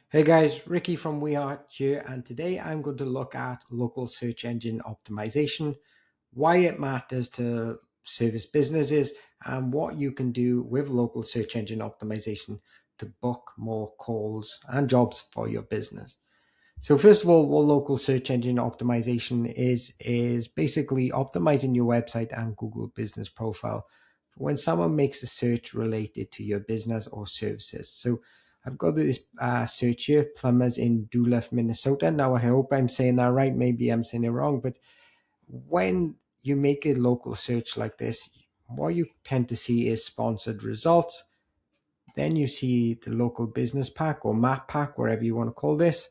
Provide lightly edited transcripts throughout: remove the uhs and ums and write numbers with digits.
Hey guys, Ricky from We Are here, and today I'm going to look at local search engine optimization, why it matters to service businesses, and what you can do with local search engine optimization to book more calls and jobs for your business. So first of all, what local search engine optimization is basically optimizing your website and Google business profile for when someone makes a search related to your business or services. So I've got this search here, plumbers in Duluth, Minnesota. Now I hope I'm saying that right. Maybe I'm saying it wrong, but when you make a local search like this, what you tend to see is sponsored results. Then you see the local business pack or map pack, whatever you want to call this,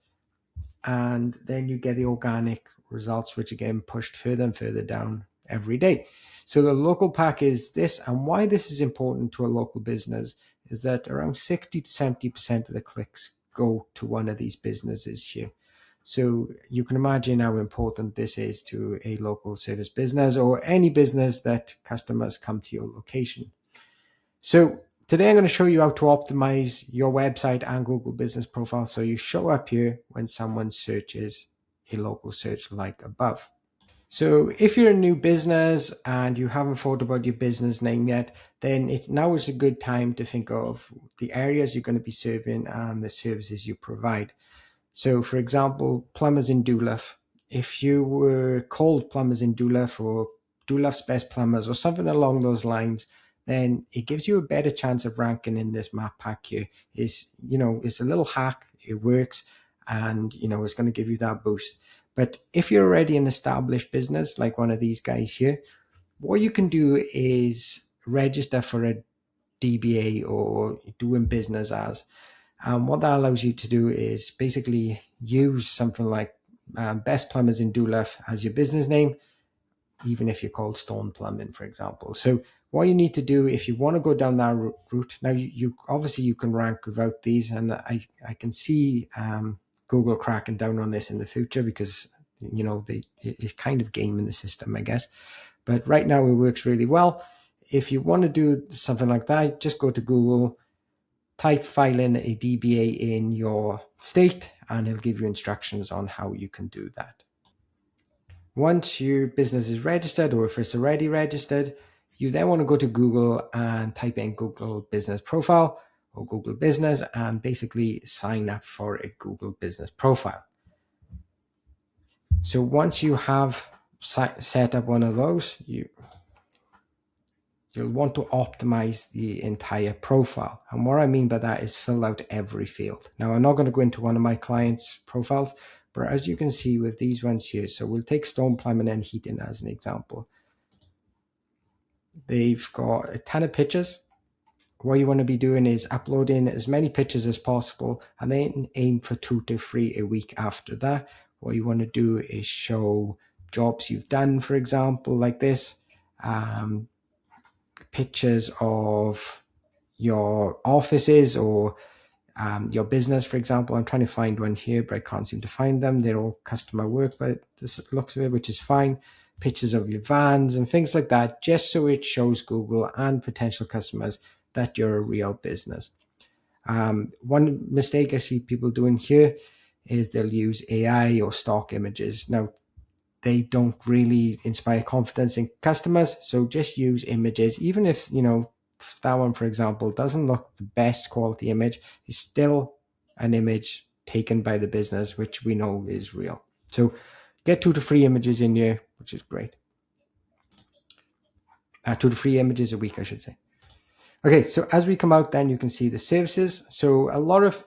and then you get the organic results, which again pushed further and further down every day. So the local pack is this, and why this is important to a local business is that around 60 to 70% of the clicks go to one of these businesses here. So you can imagine how important this is to a local service business or any business that customers come to your location. So today I'm going to show you how to optimize your website and Google business profile so you show up here when someone searches a local search like above. So if you're a new business and you haven't thought about your business name yet, then now is a good time to think of the areas you're going to be serving and the services you provide. So for example, plumbers in Duluth. If you were called plumbers in Duluth or Duluth's best plumbers or something along those lines, then it gives you a better chance of ranking in this map pack here. It's a little hack, it works, and it's going to give you that boost. But if you're already an established business like one of these guys here, what you can do is register for a DBA or doing business as. What that allows you to do is basically use something like Best Plumbers in Duluth as your business name, even if you're called Stone Plumbing, for example. So what you need to do if you want to go down that route, now you obviously you can rank without these, and I can see Google cracking down on this in the future because it's kind of gaming the system, I guess. But right now it works really well. If you want to do something like that, just go to Google, type file in a DBA in your state, and it'll give you instructions on how you can do that. Once your business is registered, or if it's already registered, you then want to go to Google and type in Google Business Profile or Google Business and basically sign up for a Google Business Profile. So once you have set up one of those, you'll want to optimize the entire profile. And what I mean by that is fill out every field. Now, I'm not going to go into one of my clients' profiles, but as you can see with these ones here, so we'll take stone plumbing and heating as an example. They've got a ton of pictures. What you want to be doing is uploading as many pictures as possible and then aim for 2 to 3 a week after that. What you want to do is show jobs you've done, for example, like this. Pictures of your offices or your business, for example. I'm trying to find one here, but I can't seem to find them. They're all customer work, but this looks of it, which is fine. Pictures of your vans and things like that, just so it shows Google and potential customers that you're a real business. One mistake I see people doing here is they'll use AI or stock images. Now, they don't really inspire confidence in customers. So just use images, even if, that one, for example, doesn't look the best quality image, it's still an image taken by the business, which we know is real. So get 2 to 3 images in here, which is great. 2 to 3 images a week, I should say. Okay, so as we come out, then you can see the services. So a lot of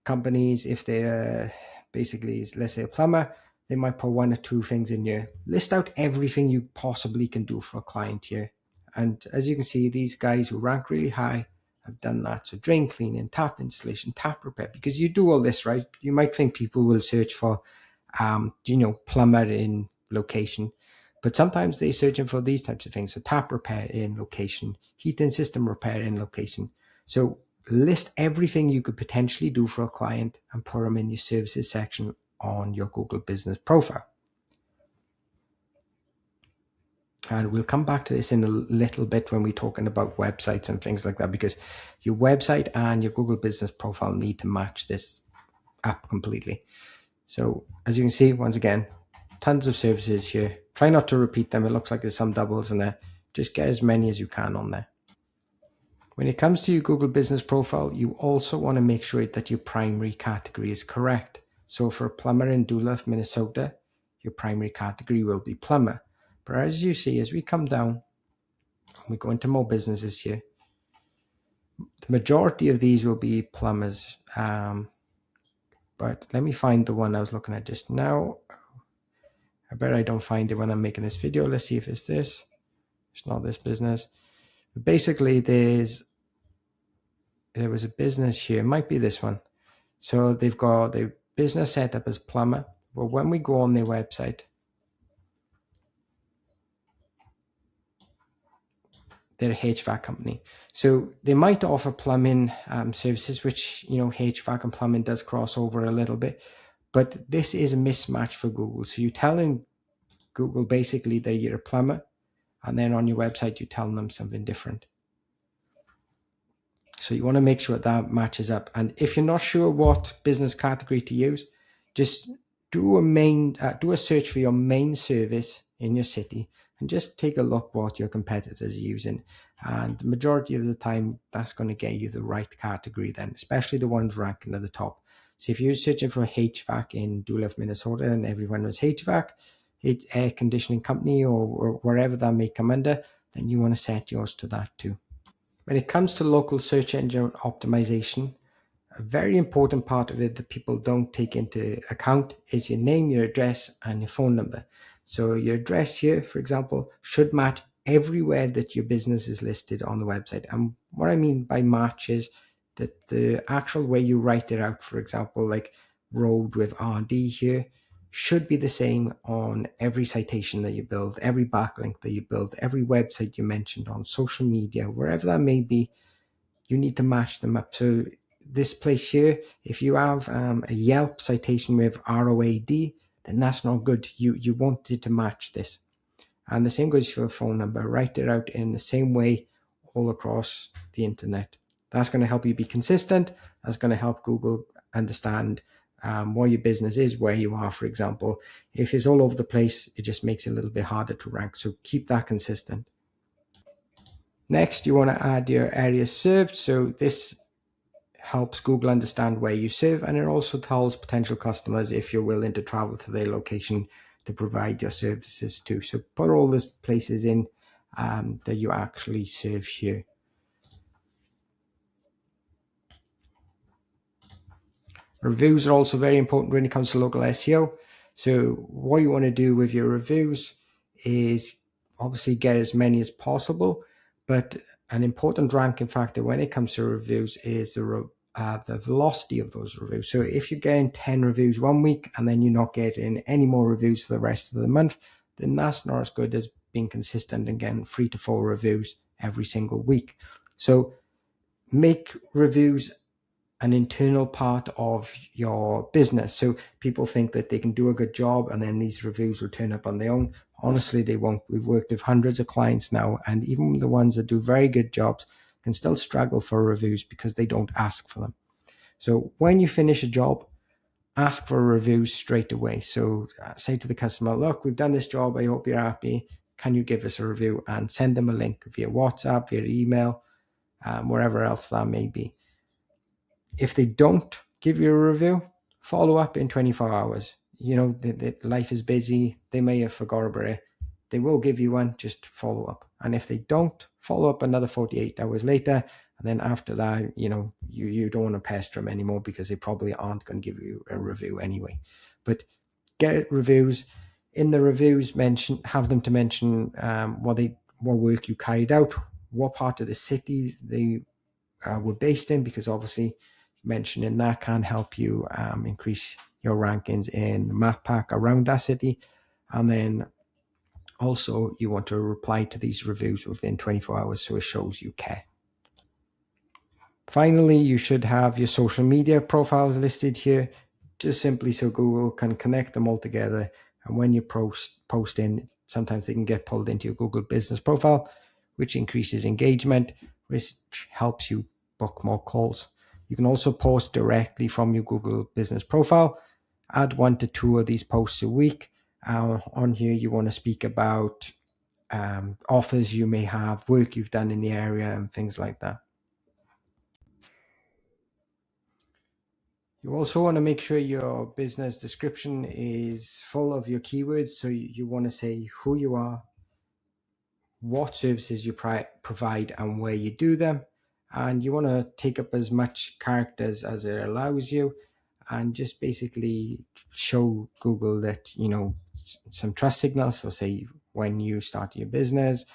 companies, if they're basically, let's say a plumber, they might put 1 or 2 things in here. List out everything you possibly can do for a client here. And as you can see, these guys who rank really high have done that. So drain cleaning, tap installation, tap repair, because you do all this, right? You might think people will search for, plumber in location, but sometimes they're searching for these types of things. So tap repair in location, heating system repair in location. So list everything you could potentially do for a client and put them in your services section on your Google business profile. And we'll come back to this in a little bit when we're talking about websites and things like that, because your website and your Google business profile need to match this app completely. So as you can see, once again, tons of services here. Try not to repeat them. It looks like there's some doubles in there. Just get as many as you can on there. When it comes to your Google business profile, you also want to make sure that your primary category is correct. So for plumber in Duluth, Minnesota, your primary category will be plumber. But as you see, as we come down, we go into more businesses here, the majority of these will be plumbers. But let me find the one I was looking at just now. I bet I don't find it when I'm making this video. Let's see if it's this. It's not this business. But basically, there was a business here. It might be this one. So they've got the business set up as plumber. But when we go on their website, they're a HVAC company. So they might offer plumbing services, which, HVAC and plumbing does cross over a little bit. But this is a mismatch for Google. So you're telling Google basically that you're a plumber, and then on your website, you're telling them something different. So you want to make sure that matches up. And if you're not sure what business category to use, just do a search for your main service in your city and just take a look what your competitors are using. And the majority of the time, that's going to get you the right category then, especially the ones ranking at the top. So if you're searching for HVAC in Duluth, Minnesota, and everyone knows HVAC, air conditioning company, or wherever that may come under, then you want to set yours to that too. When it comes to local search engine optimization, a very important part of it that people don't take into account is your name, your address, and your phone number. So your address here, for example, should match everywhere that your business is listed on the website. And what I mean by match is that the actual way you write it out, for example, like road with RD here, should be the same on every citation that you build, every backlink that you build, every website you mentioned on social media, wherever that may be. You need to match them up. So this place here, if you have a Yelp citation with ROAD, then that's not good. You want it to match this. And the same goes for a phone number. Write it out in the same way all across the internet. That's going to help you be consistent. That's going to help Google understand what your business is, where you are, for example. If it's all over the place, it just makes it a little bit harder to rank. So keep that consistent. Next, you want to add your areas served. So this helps Google understand where you serve, and it also tells potential customers if you're willing to travel to their location to provide your services to. So put all those places in that you actually serve here. Reviews are also very important when it comes to local SEO. So what you want to do with your reviews is obviously get as many as possible, but an important ranking factor when it comes to reviews is the velocity of those reviews. So if you're getting 10 reviews one week and then you're not getting any more reviews for the rest of the month, then that's not as good as being consistent and getting 3 to 4 reviews every single week. So make reviews an internal part of your business. So people think that they can do a good job and then these reviews will turn up on their own. Honestly, they won't. We've worked with hundreds of clients now, and even the ones that do very good jobs can still struggle for reviews because they don't ask for them. So when you finish a job, ask for reviews straight away. So say to the customer, look, we've done this job. I hope you're happy. Can you give us a review? And send them a link via WhatsApp, via email, wherever else that may be. If they don't give you a review, follow up in 24 hours. Life is busy. They may have forgot about it. They will give you one, just follow up. And if they don't, follow up another 48 hours later. And then after that, you don't want to pester them anymore because they probably aren't going to give you a review anyway. But get reviews. In the reviews, have them to mention what work you carried out, what part of the city they were based in, because obviously mentioning that can help you increase your rankings in the map pack around that city. And then also you want to reply to these reviews within 24 hours so it shows you care. Finally, you should have your social media profiles listed here, just simply so Google can connect them all together. And when you post in, sometimes they can get pulled into your Google business profile, which increases engagement, which helps you book more calls. You can also post directly from your Google business profile. Add 1 to 2 of these posts a week. On here, you want to speak about offers you may have, work you've done in the area, and things like that. You also want to make sure your business description is full of your keywords. So you want to say who you are, what services you provide, and where you do them. And you want to take up as much characters as it allows you, and just basically show Google that, you know, some trust signals. So say when you start your business,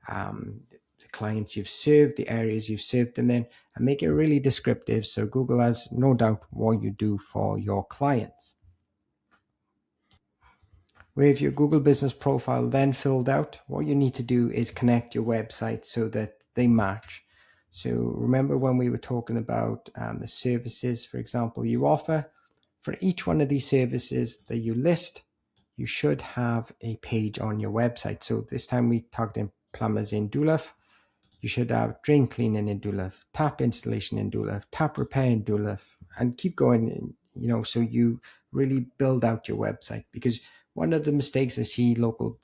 the clients you've served, the areas you've served them in, and make it really descriptive so Google has no doubt what you do for your clients. With your Google business profile then filled out, what you need to do is connect your website so that they match. So remember when we were talking about the services, for example, you offer, for each one of these services that you list, you should have a page on your website. So this time we targeted plumbers in Duluth. You should have drain cleaning in Duluth, tap installation in Duluth, tap repair in Duluth, and keep going, you know, so you really build out your website. Because one of the mistakes I see local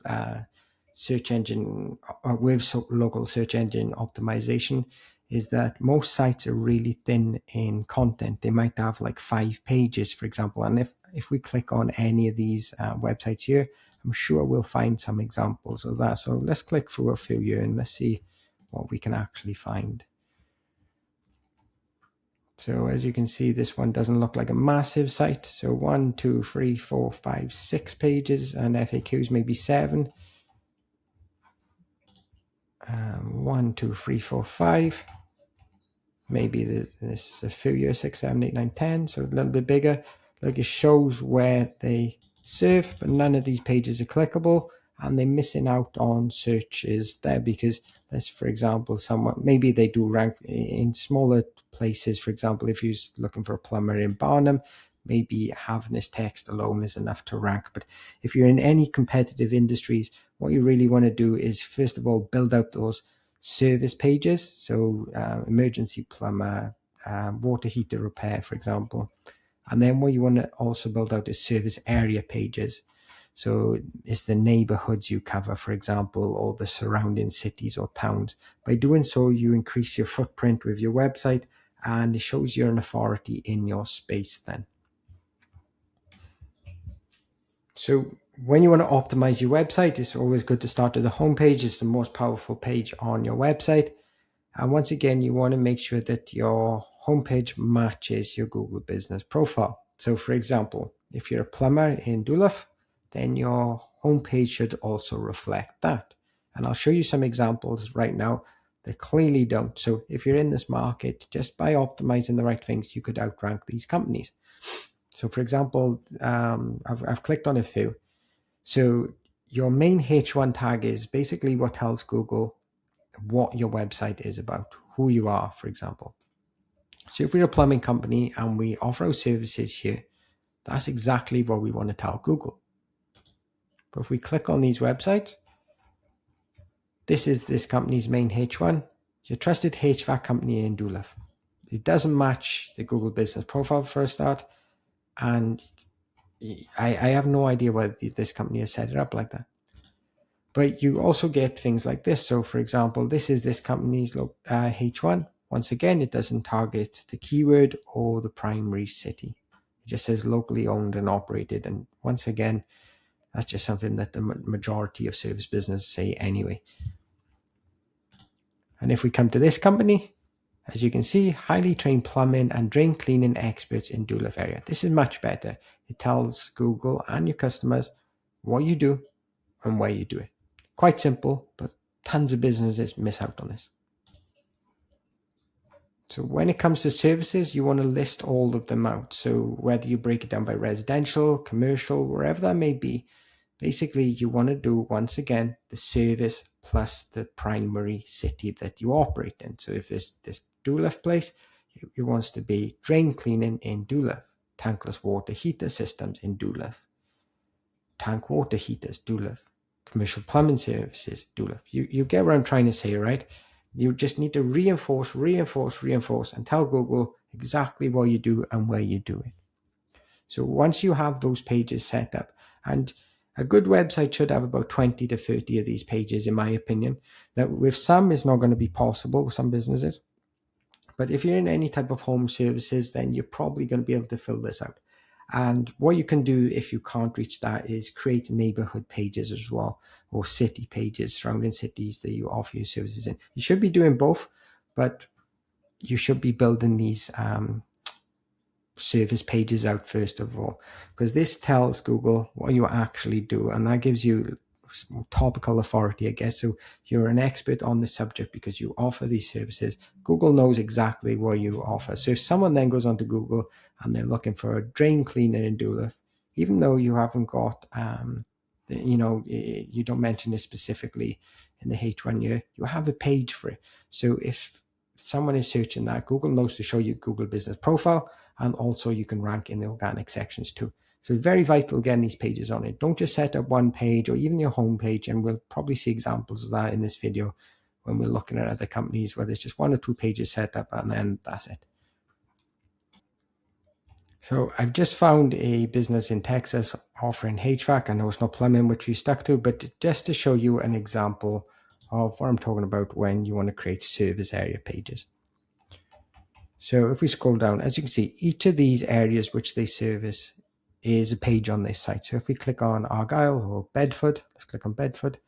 search engine with local search engine optimization is that most sites are really thin in content. They might have like 5 pages, for example. And if we click on any of these websites here, I'm sure we'll find some examples of that. So let's click through a few here and let's see what we can actually find. So as you can see, this one doesn't look like a massive site. So 1, 2, 3, 4, 5, 6 pages, and FAQs maybe 7. 1, 2, 3, 4, 5. Maybe there's a few years, 6, 7, 8, 9, 10. So a little bit bigger. Like it shows where they serve, but none of these pages are clickable, and they're missing out on searches there because there's, for example, someone, maybe they do rank in smaller places. For example, if you're looking for a plumber in Barnum, maybe having this text alone is enough to rank. But if you're in any competitive industries, what you really want to do is, first of all, build out those service pages. So emergency plumber, water heater repair, for example. And then what you want to also build out is service area pages. So it's the neighborhoods you cover, for example, or the surrounding cities or towns. By doing so, you increase your footprint with your website, and it shows you're an authority in your space then. So when you want to optimize your website, it's always good to start at the homepage. It's the most powerful page on your website. And once again, you want to make sure that your homepage matches your Google business profile. So for example, if you're a plumber in Duluth, then your homepage should also reflect that. And I'll show you some examples right now that clearly don't. So if you're in this market, just by optimizing the right things, you could outrank these companies. So for example, I've clicked on a few. So your main H1 tag is basically what tells Google what your website is about, who you are, for example. So if we're a plumbing company and we offer our services here, that's exactly what we want to tell Google. But if we click on these websites, this is this company's main H1, your trusted HVAC company in Duluth. It doesn't match the Google business profile for a start, and I have no idea why this company has set it up like that. But you also get things like this. So for example, this is this company's H1. Once again, it doesn't target the keyword or the primary city. It just says locally owned and operated. And once again, that's just something that the majority of service businesses say anyway. And if we come to this company, as you can see, highly trained plumbing and drain cleaning experts in Duluth area. This is much better. It tells Google and your customers what you do and where you do it. Quite simple, but tons of businesses miss out on this. So when it comes to services, you want to list all of them out. So whether you break it down by residential, commercial, wherever that may be, basically you want to do, once again, the service plus the primary city that you operate in. So if there's this Duluth place, it wants to be drain cleaning in Duluth, tankless water heater systems in Duluth, tank water heaters, Duluth. commercial plumbing services, doula. You get what I'm trying to say, right? You just need to reinforce, and tell Google exactly what you do and where you do it. So once you have those pages set up, and a good website should have about 20 to 30 of these pages, in my opinion. Now, with some, it's not going to be possible with some businesses. But if you're in any type of home services, then you're probably going to be able to fill this out. And what you can do if you can't reach that is create neighborhood pages as well, or city pages, surrounding cities that you offer your services in. You should be doing both, but you should be building these service pages out first of all, because this tells Google what you actually do, and that gives you topical authority, I guess. So you're an expert on the subject because you offer these services. Google knows exactly what you offer. So if someone then goes onto Google and they're looking for a drain cleaner in Duluth, even though you haven't got you don't mention it specifically in the H1 year, you have a page for it. So if someone is searching that, Google knows to show you Google Business Profile, and also you can rank in the organic sections too. So it's very vital getting these pages on it. Don't just set up one page or even your home page, and we'll probably see examples of that in this video when we're looking at other companies where there's just one or two pages set up and then that's it. So I've just found a business in Texas offering HVAC. I know it's not plumbing, which we stuck to, but just to show you an example of what I'm talking about when you want to create service area pages. So if we scroll down, as you can see, each of these areas which they service is a page on this site. So if we click on Argyle or Bedford, let's click on Bedford.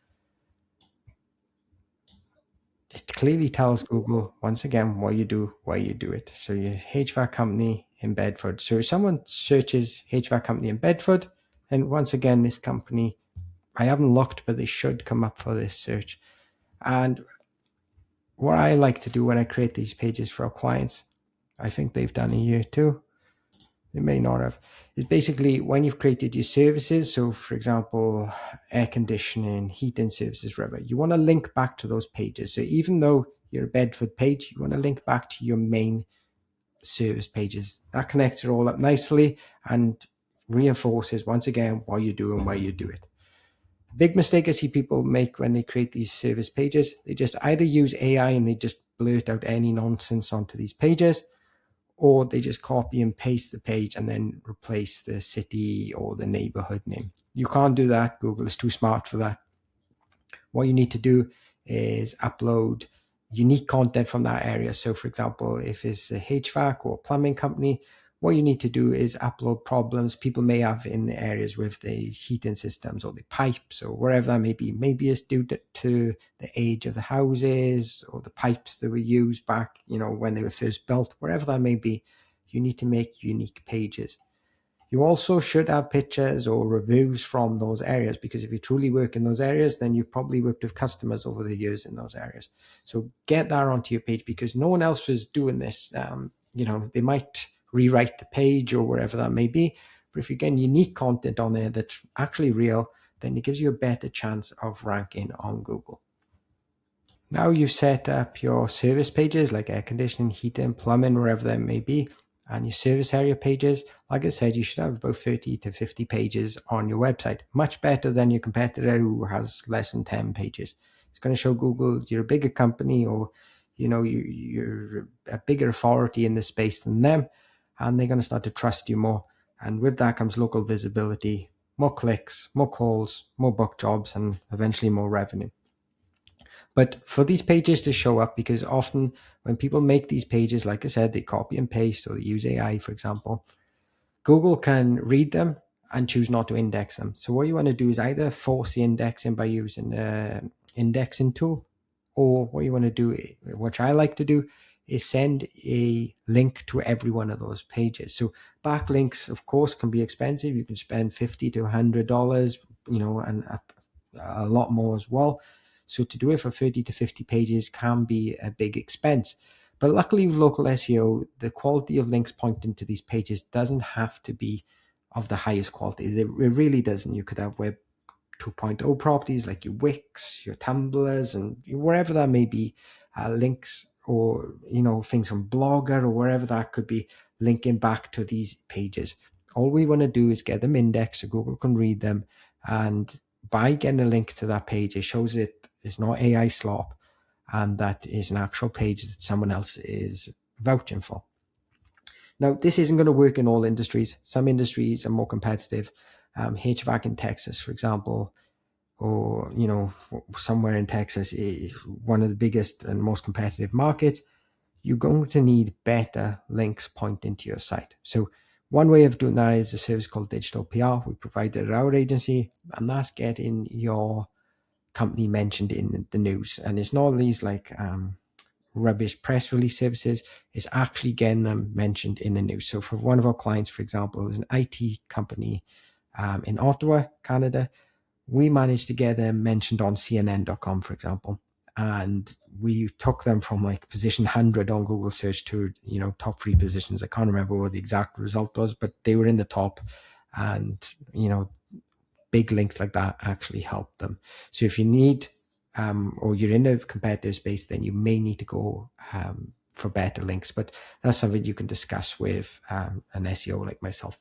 It clearly tells Google, once again, what you do, why you do it. So your HVAC company in Bedford. So if someone searches HVAC company in Bedford, and once again, this company, I haven't looked, but they should come up for this search. And what I like to do when I create these pages for our clients, I think they've done a year too, they may not have, is basically when you've created your services. So for example, air conditioning, heating services, whatever, you want to link back to those pages. So even though you're a Bedford page, you want to link back to your main service pages. That connects it all up nicely and reinforces once again what you do and why you do it. Big mistake I see people make when they create these service pages, they just either use AI and they just blurt out any nonsense onto these pages, or they just copy and paste the page and then replace the city or the neighborhood name. You can't do that. Google is too smart for that. What you need to do is upload unique content from that area. So for example, if it's a HVAC or plumbing company, what you need to do is upload problems people may have in the areas with the heating systems or the pipes or wherever that may be. Maybe it's due to the age of the houses or the pipes that were used back, when they were first built, wherever that may be. You need to make unique pages. You also should have pictures or reviews from those areas, because if you truly work in those areas, then you've probably worked with customers over the years in those areas. So get that onto your page, because no one else is doing this. They might rewrite the page or wherever that may be, but if you get unique content on there that's actually real, then it gives you a better chance of ranking on Google. Now you've set up your service pages like air conditioning, heating, plumbing, wherever that may be, and your service area pages. Like I said, you should have about 30 to 50 pages on your website. Much better than your competitor who has less than 10 pages. It's going to show Google you're a bigger company, or you're a bigger authority in this space than them, and they're going to start to trust you more. And with that comes local visibility, more clicks, more calls, more book jobs, and eventually more revenue. But for these pages to show up, because often when people make these pages, like I said, they copy and paste or they use AI, for example, Google can read them and choose not to index them. So what you want to do is either force the indexing by using an indexing tool, or what you want to do, which I like to do, is send a link to every one of those pages. So backlinks, of course, can be expensive. You can spend $50 to $100, and a lot more as well. So to do it for 30 to 50 pages can be a big expense. But luckily with local SEO, the quality of links pointing to these pages doesn't have to be of the highest quality. It really doesn't. You could have Web 2.0 properties like your Wix, your Tumblrs, and wherever that may be, links or things from Blogger or wherever that could be, linking back to these pages. All we want to do is get them indexed so Google can read them, and by getting a link to that page, it shows it is not AI slop, and that is an actual page that someone else is vouching for. Now, this isn't going to work in all industries. Some industries are more competitive. HVAC in Texas, for example, or somewhere in Texas, one of the biggest and most competitive markets, you're going to need better links pointing to your site. So one way of doing that is a service called Digital PR. We provide it at our agency, and that's getting your company mentioned in the news. And it's not these like rubbish press release services, is actually getting them mentioned in the news. So for one of our clients, for example, it was an IT company in Ottawa, Canada. We managed to get them mentioned on CNN.com, for example. And we took them from like position 100 on Google search to, top 3 positions. I can't remember what the exact result was, but they were in the top. And, big links like that actually help them. So if you need or you're in a competitive space, then you may need to go for better links. But that's something you can discuss with an SEO like myself.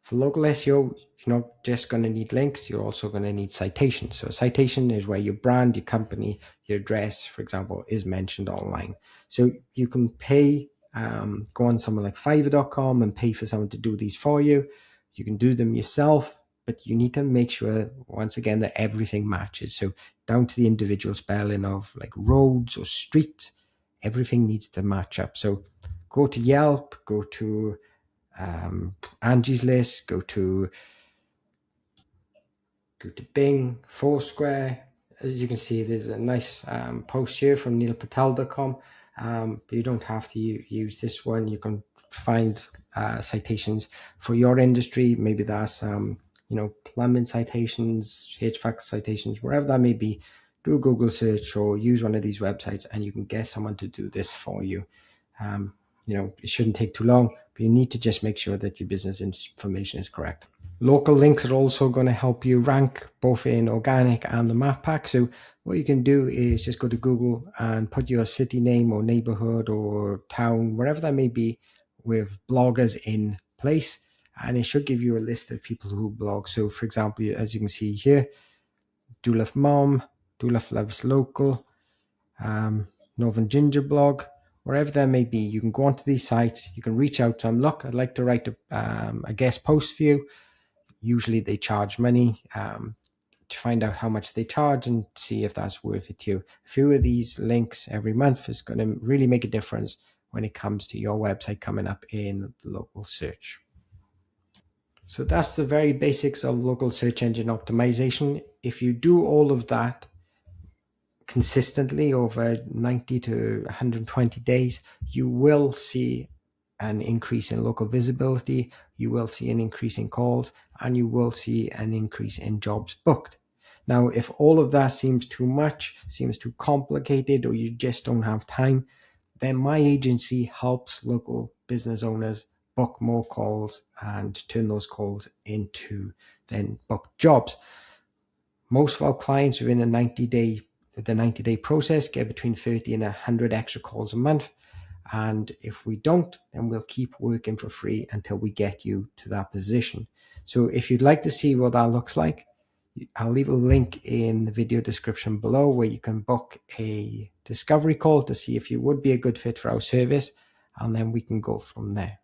For local SEO, you're not just going to need links, you're also going to need citations. So a citation is where your brand, your company, your address, for example, is mentioned online. So you can pay, go on somewhere like Fiverr.com and pay for someone to do these for you. You can do them yourself, but you need to make sure, once again, that everything matches. So down to the individual spelling of like roads or street, everything needs to match up. So go to Yelp, go to Angie's List, go to Bing, Foursquare. As you can see, there's a nice post here from neilpatel.com, but you don't have to use this one. You can find citations for your industry. Maybe that's plumbing citations, HVAC citations, wherever that may be. Do a Google search or use one of these websites, and you can get someone to do this for you. It shouldn't take too long, but you need to just make sure that your business information is correct. Local links are also going to help you rank both in organic and the map pack. So what you can do is just go to Google and put your city name or neighborhood or town, wherever that may be, with bloggers in place. And it should give you a list of people who blog. So for example, as you can see here, Doolaf Mom, Doolaf Loves Local, Northern Ginger blog, wherever that may be, you can go onto these sites, you can reach out to them. Look, I'd like to write a guest post for you. Usually they charge money to find out how much they charge and see if that's worth it to you. A few of these links every month is going to really make a difference when it comes to your website coming up in the local search. So that's the very basics of local search engine optimization. If you do all of that consistently over 90 to 120 days, you will see an increase in local visibility, you will see an increase in calls, and you will see an increase in jobs booked. Now, if all of that seems too much, seems too complicated, or you just don't have time, then my agency helps local business owners book more calls and turn those calls into then booked jobs. Most of our clients within the 90-day process get between 30 and 100 extra calls a month. And if we don't, then we'll keep working for free until we get you to that position. So if you'd like to see what that looks like, I'll leave a link in the video description below where you can book a discovery call to see if you would be a good fit for our service, and then we can go from there.